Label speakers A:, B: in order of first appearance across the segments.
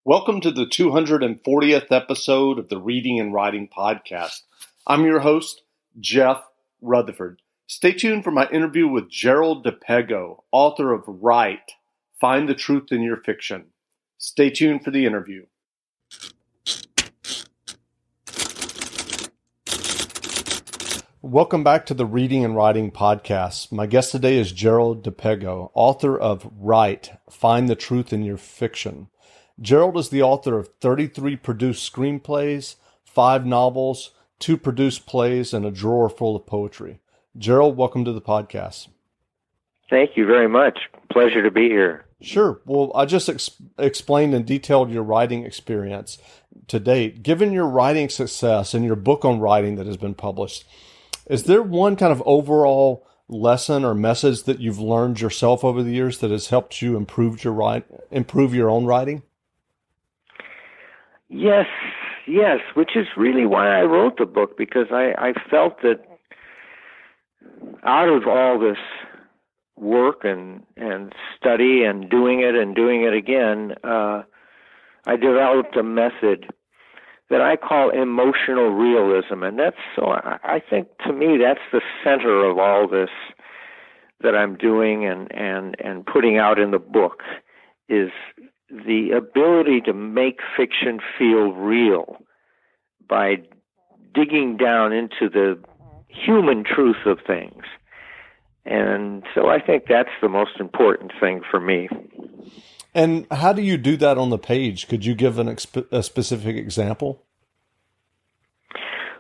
A: Welcome to the 240th episode of the Reading and Writing Podcast. I'm your host, Jeff Rutherford. Stay tuned for my interview with Gerald DiPego, author of Write, Find the Truth in Your Fiction. Stay tuned for the interview. Welcome back to the Reading and Writing Podcast. My guest today is Gerald DiPego, author of Write, Find the Truth in Your Fiction. Gerald is the author of 33 produced screenplays, 5 novels, 2 produced plays, and a drawer full of poetry. Gerald, welcome to the podcast.
B: Thank you very much. Pleasure to be here.
A: Sure. Well, I just explained and detailed your writing experience to date. Given your writing success and your book on writing that has been published, is there one kind of overall lesson or message that you've learned yourself over the years that has helped you improve your own writing?
B: Yes, which is really why I wrote the book, because I felt that out of all this work and study and doing it again, I developed a method that I call emotional realism. And I think to me, that's the center of all this that I'm doing and putting out in the book, is the ability to make fiction feel real by digging down into the human truth of things. And so I think that's the most important thing for me.
A: And how do you do that on the page? Could you give a specific example?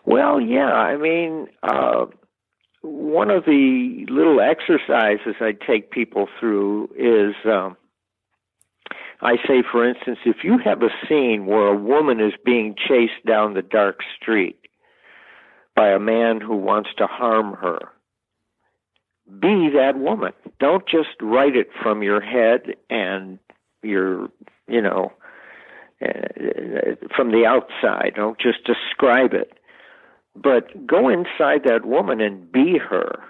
B: Well, yeah. I mean, one of the little exercises I take people through is I say, for instance, if you have a scene where a woman is being chased down the dark street by a man who wants to harm her, be that woman. Don't just write it from your head and from the outside. Don't just describe it. But go inside that woman and be her.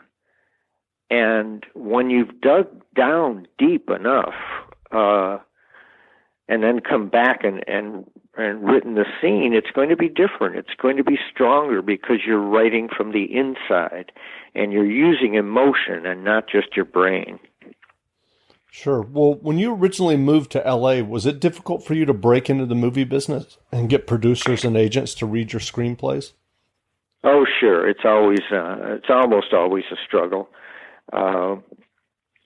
B: And when you've dug down deep enough, and then come back and written the scene, it's going to be different. It's going to be stronger because you're writing from the inside and you're using emotion and not just your brain.
A: Sure. Well, when you originally moved to LA, was it difficult for you to break into the movie business and get producers and agents to read your screenplays?
B: Oh, sure. It's almost always a struggle.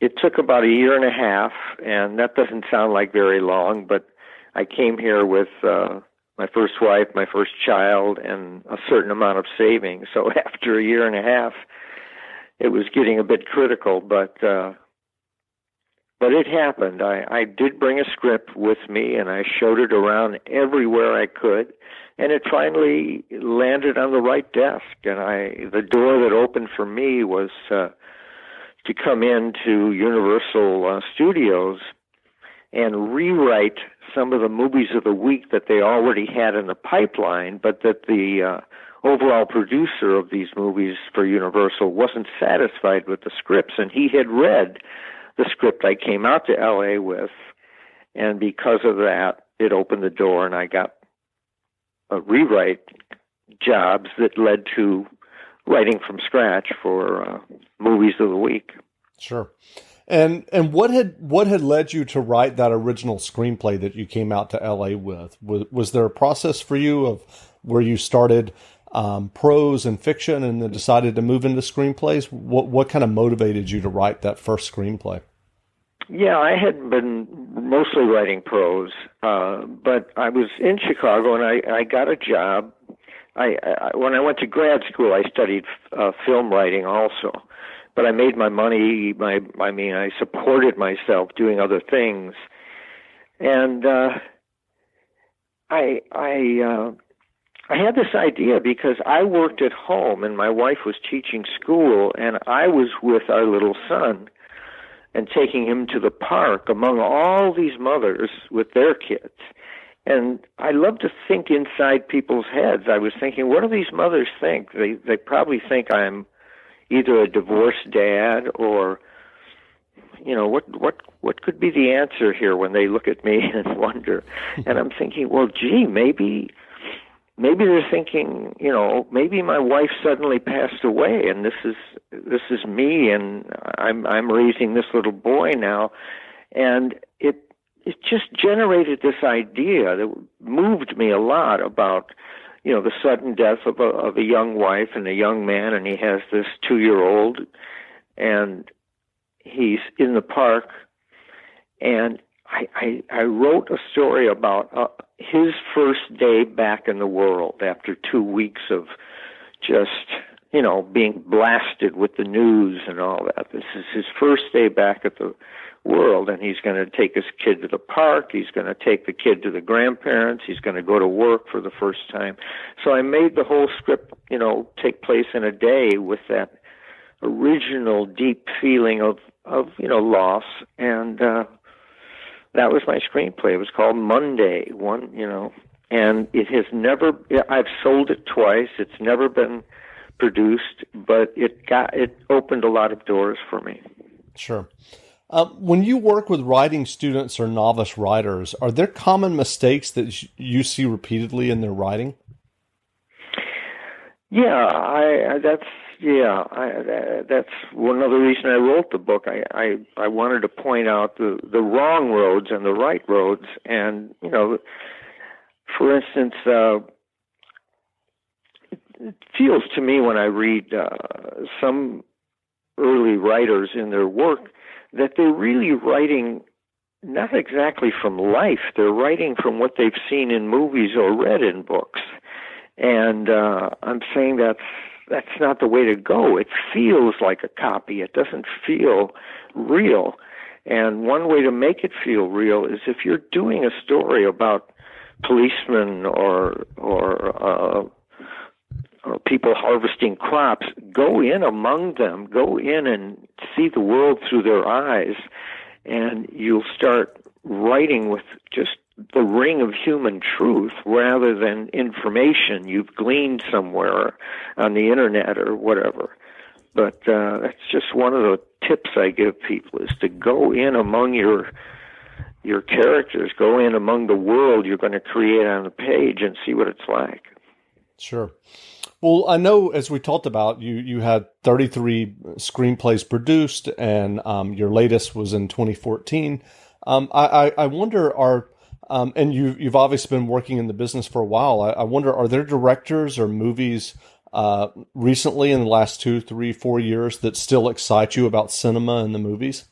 B: It took about a year and a half, and that doesn't sound like very long, but I came here with my first wife, my first child, and a certain amount of savings. So after a year and a half, it was getting a bit critical, but it happened. I did bring a script with me, and I showed it around everywhere I could, and it finally landed on the right desk. And the door that opened for me was to come into Universal Studios and rewrite some of the movies of the week that they already had in the pipeline, but that the overall producer of these movies for Universal wasn't satisfied with the scripts, and he had read the script I came out to LA with, and because of that, it opened the door, and I got rewrite jobs that led to writing from scratch for movies of the week.
A: Sure. And what had led you to write that original screenplay that you came out to LA with? Was there a process for you of where you started prose and fiction and then decided to move into screenplays? What kind of motivated you to write that first screenplay?
B: Yeah, I had been mostly writing prose, but I was in Chicago and I got a job. When I went to grad school, I studied film writing also, but I made my money. I supported myself doing other things, and I had this idea because I worked at home and my wife was teaching school, and I was with our little son and taking him to the park among all these mothers with their kids. And I love to think inside people's heads. I was thinking, what do these mothers think? They probably think I'm either a divorced dad or what could be the answer here when they look at me and wonder? And I'm thinking, well, gee, maybe they're thinking, maybe my wife suddenly passed away, and this is me, and I'm raising this little boy now, and it just generated this idea that moved me a lot about, the sudden death of a young wife and a young man, and he has this 2-year-old, and he's in the park, and I wrote a story about his first day back in the world after 2 weeks of just, being blasted with the news and all that. This is his first day back at the world, and he's going to take his kid to the park. He's going to take the kid to the grandparents. He's going to go to work for the first time. So I made the whole script, take place in a day with that original deep feeling of loss, and that was my screenplay. It was called Monday, and it has never. I've sold it twice. It's never been produced, but it opened a lot of doors for me.
A: Sure. When you work with writing students or novice writers, are there common mistakes that you see repeatedly in their writing?
B: Yeah, that's one other reason I wrote the book. I wanted to point out the wrong roads and the right roads, and for instance, it feels to me when I read some early writers in their work that they're really writing not exactly from life. They're writing from what they've seen in movies or read in books. And I'm saying that's not the way to go. It feels like a copy. It doesn't feel real. And one way to make it feel real is if you're doing a story about policemen or people harvesting crops, go in among them, go in and see the world through their eyes, and you'll start writing with just the ring of human truth rather than information you've gleaned somewhere on the internet or whatever. But that's just one of the tips I give people, is to go in among your characters, go in among the world you're going to create on the page and see what it's like.
A: Sure. Well, I know, as we talked about, you had 33 screenplays produced, and your latest was in 2014. I wonder, and you've obviously been working in the business for a while. I wonder, are there directors or movies recently in the last 2, 3, 4 years that still excite you about cinema and the movies?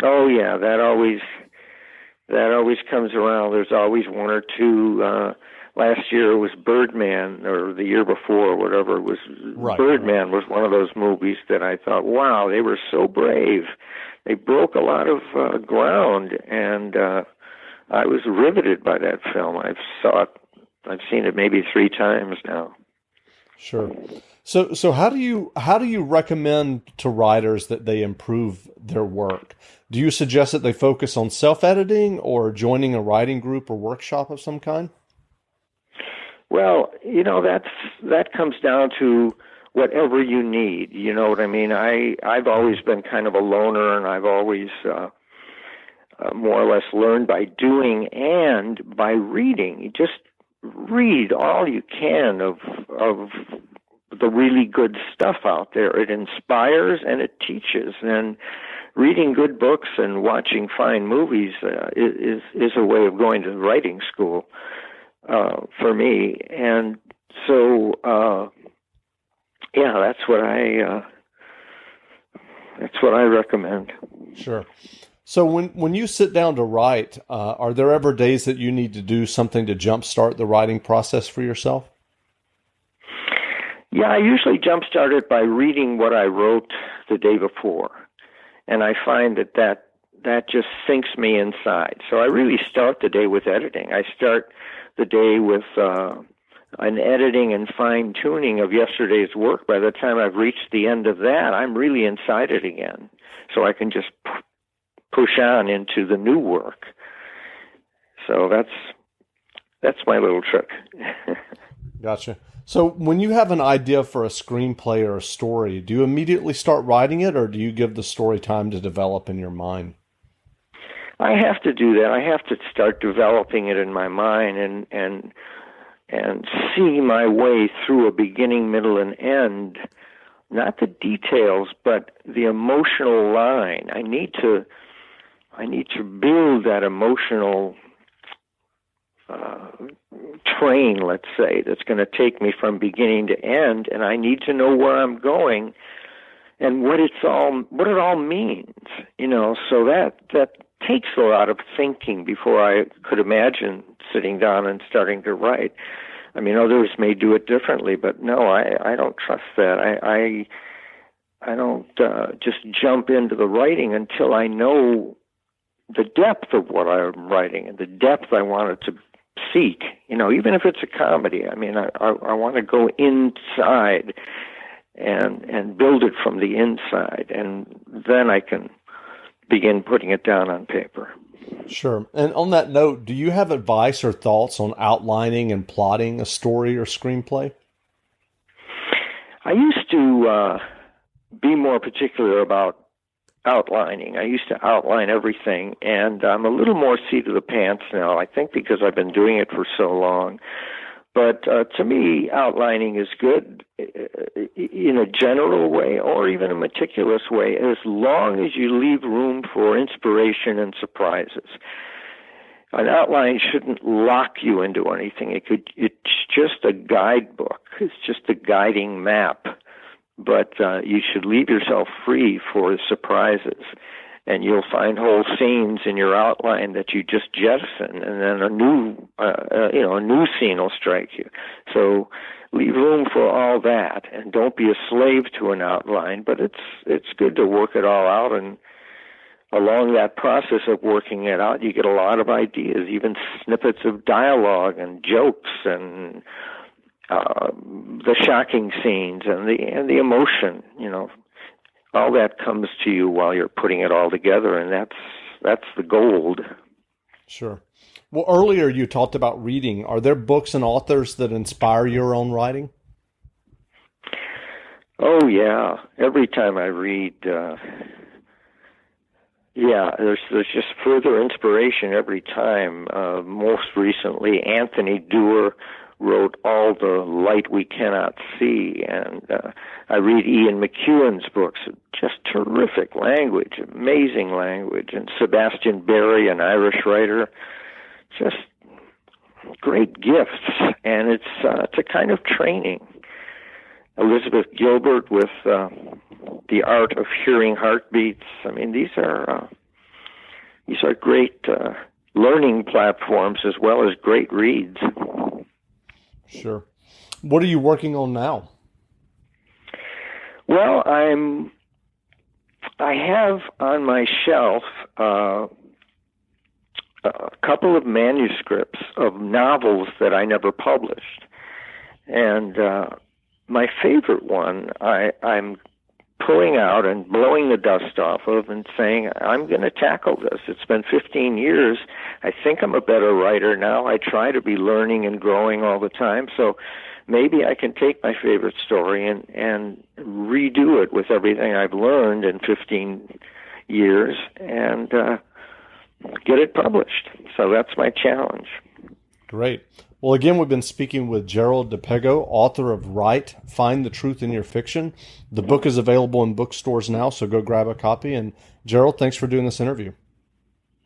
B: Oh yeah, that always comes around. There's always one or two. Last year it was Birdman, or the year before, whatever it was. Right, Birdman was one of those movies that I thought, wow, they were so brave. They broke a lot of ground, and I was riveted by that film. I've seen it maybe 3 times now.
A: Sure. So how do you recommend to writers that they improve their work? Do you suggest that they focus on self-editing or joining a writing group or workshop of some kind?
B: Well, that comes down to whatever you need. You know what I mean? I've always been kind of a loner, and I've always more or less learned by doing and by reading. You just read all you can of the really good stuff out there. It inspires and it teaches. And reading good books and watching fine movies is a way of going to writing school. For me, and so that's what I recommend.
A: Sure. So when you sit down to write, are there ever days that you need to do something to jumpstart the writing process for yourself?
B: Yeah, I usually jumpstart it by reading what I wrote the day before, and I find that just sinks me inside. So I really start the day with editing. I start the day with an editing and fine-tuning of yesterday's work. By the time I've reached the end of that, I'm really inside it again. So I can just push on into the new work. So that's my little trick.
A: Gotcha. So when you have an idea for a screenplay or a story, do you immediately start writing it, or do you give the story time to develop in your mind?
B: I have to do that. I have to start developing it in my mind and see my way through a beginning, middle, and end. Not the details, but the emotional line. I need to build that emotional train, let's say, that's going to take me from beginning to end, and I need to know where I'm going and what it all means. So that takes a lot of thinking before I could imagine sitting down and starting to write. I mean, others may do it differently, but no, I don't trust that. I don't just jump into the writing until I know the depth of what I'm writing and the depth I want it to seek. Even if it's a comedy, I mean, I want to go inside and build it from the inside, and then I can begin putting it down on paper.
A: Sure. And on that note, do you have advice or thoughts on outlining and plotting a story or screenplay?
B: I used to be more particular about outlining. I used to outline everything, and I'm a little more seat of the pants now, I think because I've been doing it for so long. But to me, outlining is good in a general way or even a meticulous way, as long as you leave room for inspiration and surprises. An outline shouldn't lock you into anything. It's just a guidebook. It's just a guiding map. But you should leave yourself free for surprises. And you'll find whole scenes in your outline that you just jettison, and then a new scene will strike you. So leave room for all that, and don't be a slave to an outline. But it's good to work it all out, and along that process of working it out, you get a lot of ideas, even snippets of dialogue and jokes and the shocking scenes and the emotion. All that comes to you while you're putting it all together, and that's the gold.
A: Sure. Well, earlier you talked about reading. Are there books and authors that inspire your own writing?
B: Oh, yeah. Every time I read, there's just further inspiration every time. Most recently, Anthony Doerr wrote All the Light We Cannot See, and I read Ian McEwan's books, just terrific language, amazing language, and Sebastian Barry, an Irish writer, just great gifts, and it's a kind of training. Elizabeth Gilbert with The Art of Hearing Heartbeats. I mean, these are great learning platforms as well as great reads.
A: Sure. What are you working on now?
B: Well, I have on my shelf a couple of manuscripts of novels that I never published. And my favorite one, I'm pulling out and blowing the dust off of and saying, I'm going to tackle this. It's been 15 years. I think I'm a better writer now. I try to be learning and growing all the time. So maybe I can take my favorite story and redo it with everything I've learned in 15 years and get it published. So that's my challenge.
A: Great. Well, again, we've been speaking with Gerald DiPego, author of Write, Find the Truth in Your Fiction. The book is available in bookstores now, so go grab a copy. And Gerald, thanks for doing this interview.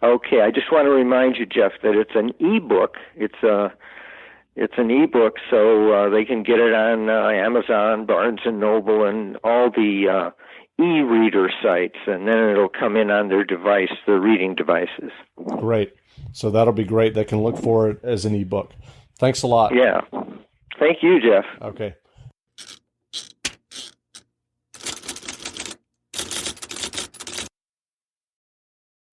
B: Okay, I just want to remind you, Jeff, that it's an ebook. It's an ebook, so they can get it on Amazon, Barnes and Noble, and all the e-reader sites, and then it'll come in on their device, their reading devices.
A: Great. So that'll be great. They can look for it as an ebook. Thanks a lot.
B: Yeah. Thank you, Jeff.
A: Okay.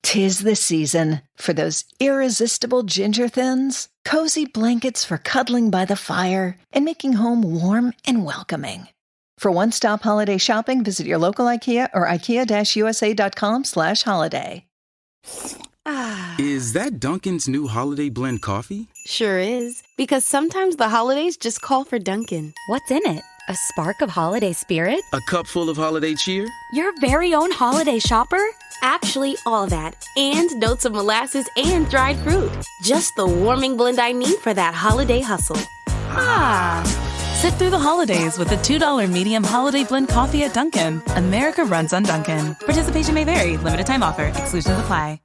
C: Tis the season for those irresistible ginger thins, cozy blankets for cuddling by the fire, and making home warm and welcoming. For one-stop holiday shopping, visit your local IKEA or IKEA-USA.com/holiday.
D: Is that Dunkin's new holiday blend coffee?
E: Sure is, because sometimes the holidays just call for Dunkin'.
F: What's in it? A spark of holiday spirit?
D: A cup full of holiday cheer?
F: Your very own holiday shopper?
E: Actually, all that, and notes of molasses and dried fruit. Just the warming blend I need for that holiday hustle.
G: Sit through the holidays with the $2 medium holiday blend coffee at Dunkin'. America runs on Dunkin'. Participation may vary. Limited time offer. Exclusions apply.